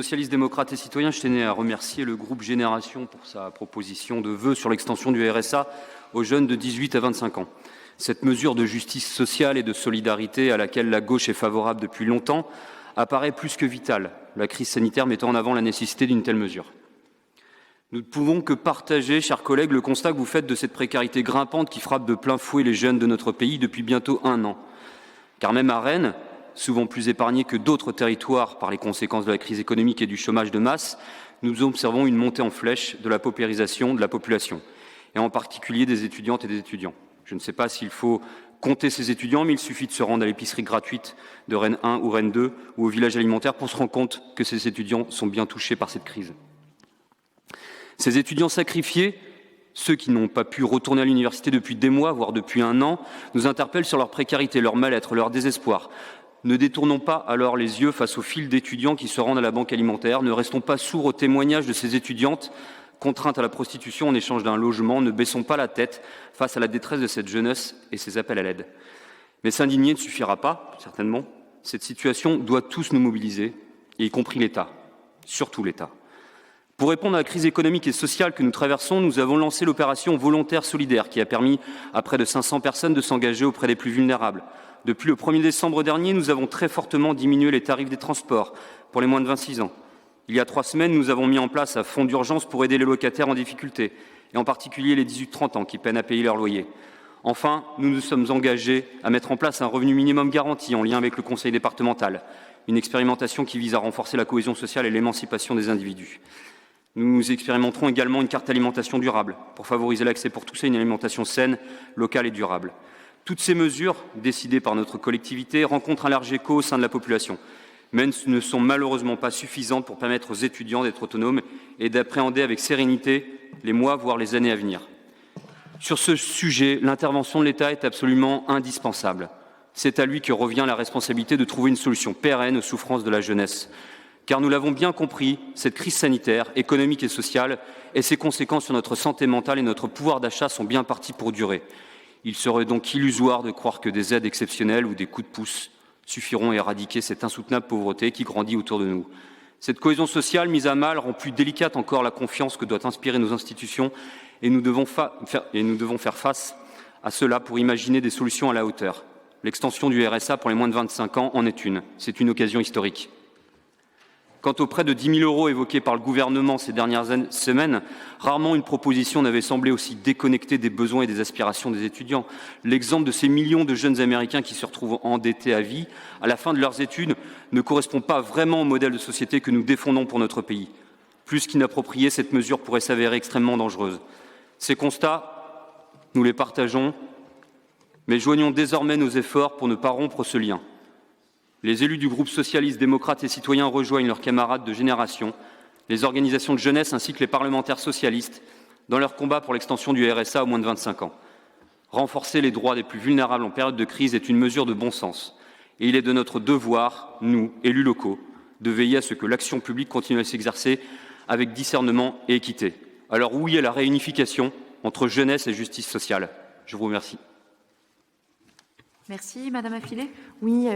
socialistes, démocrates et citoyens, je tenais à remercier le groupe Génération pour sa proposition de vœux sur l'extension du RSA aux jeunes de 18 à 25 ans. Cette mesure de justice sociale et de solidarité à laquelle la gauche est favorable depuis longtemps apparaît plus que vitale, la crise sanitaire mettant en avant la nécessité d'une telle mesure. Nous ne pouvons que partager, chers collègues, le constat que vous faites de cette précarité grimpante qui frappe de plein fouet les jeunes de notre pays depuis bientôt 1 an. Car même à Rennes, souvent plus épargnée que d'autres territoires par les conséquences de la crise économique et du chômage de masse, nous observons une montée en flèche de la paupérisation de la population, et en particulier des étudiantes et des étudiants. Je ne sais pas s'il faut compter ces étudiants, mais il suffit de se rendre à l'épicerie gratuite de Rennes 1 ou Rennes 2 ou au village alimentaire pour se rendre compte que ces étudiants sont bien touchés par cette crise. Ces étudiants sacrifiés, ceux qui n'ont pas pu retourner à l'université depuis des mois, voire depuis 1 an, nous interpellent sur leur précarité, leur mal-être, leur désespoir. Ne détournons pas alors les yeux face aux files d'étudiants qui se rendent à la banque alimentaire. Ne restons pas sourds aux témoignages de ces étudiantes contraintes à la prostitution en échange d'un logement. Ne baissons pas la tête face à la détresse de cette jeunesse et ses appels à l'aide. Mais s'indigner ne suffira pas, certainement. Cette situation doit tous nous mobiliser, y compris l'État, surtout l'État. Pour répondre à la crise économique et sociale que nous traversons, nous avons lancé l'opération Volontaires solidaires qui a permis à près de 500 personnes de s'engager auprès des plus vulnérables. Depuis le 1er décembre dernier, nous avons très fortement diminué les tarifs des transports pour les moins de 26 ans. Il y a 3 semaines, nous avons mis en place un fonds d'urgence pour aider les locataires en difficulté, et en particulier les 18-30 ans qui peinent à payer leur loyer. Enfin, nous nous sommes engagés à mettre en place un revenu minimum garanti en lien avec le conseil départemental, une expérimentation qui vise à renforcer la cohésion sociale et l'émancipation des individus. Nous expérimenterons également une carte alimentation durable pour favoriser l'accès pour tous à une alimentation saine, locale et durable. Toutes ces mesures, décidées par notre collectivité, rencontrent un large écho au sein de la population, mais ne sont malheureusement pas suffisantes pour permettre aux étudiants d'être autonomes et d'appréhender avec sérénité les mois, voire les années à venir. Sur ce sujet, l'intervention de l'État est absolument indispensable. C'est à lui que revient la responsabilité de trouver une solution pérenne aux souffrances de la jeunesse. Car nous l'avons bien compris, cette crise sanitaire, économique et sociale et ses conséquences sur notre santé mentale et notre pouvoir d'achat sont bien partis pour durer. Il serait donc illusoire de croire que des aides exceptionnelles ou des coups de pouce suffiront à éradiquer cette insoutenable pauvreté qui grandit autour de nous. Cette cohésion sociale mise à mal rend plus délicate encore la confiance que doit inspirer nos institutions et nous devons faire face à cela pour imaginer des solutions à la hauteur. L'extension du RSA pour les moins de 25 ans en est une. C'est une occasion historique. Quant aux prêts de 10 000 € évoqués par le gouvernement ces dernières semaines, rarement une proposition n'avait semblé aussi déconnectée des besoins et des aspirations des étudiants. L'exemple de ces millions de jeunes Américains qui se retrouvent endettés à vie à la fin de leurs études ne correspond pas vraiment au modèle de société que nous défendons pour notre pays. Plus qu'inappropriée, cette mesure pourrait s'avérer extrêmement dangereuse. Ces constats, nous les partageons, mais joignons désormais nos efforts pour ne pas rompre ce lien. Les élus du groupe socialiste, démocrate et citoyen rejoignent leurs camarades de Génération, les organisations de jeunesse ainsi que les parlementaires socialistes dans leur combat pour l'extension du RSA aux moins de 25 ans. Renforcer les droits des plus vulnérables en période de crise est une mesure de bon sens. Et il est de notre devoir, nous, élus locaux, de veiller à ce que l'action publique continue à s'exercer avec discernement et équité. Alors oui à la réunification entre jeunesse et justice sociale. Je vous remercie. Merci, Madame Affilé. Oui.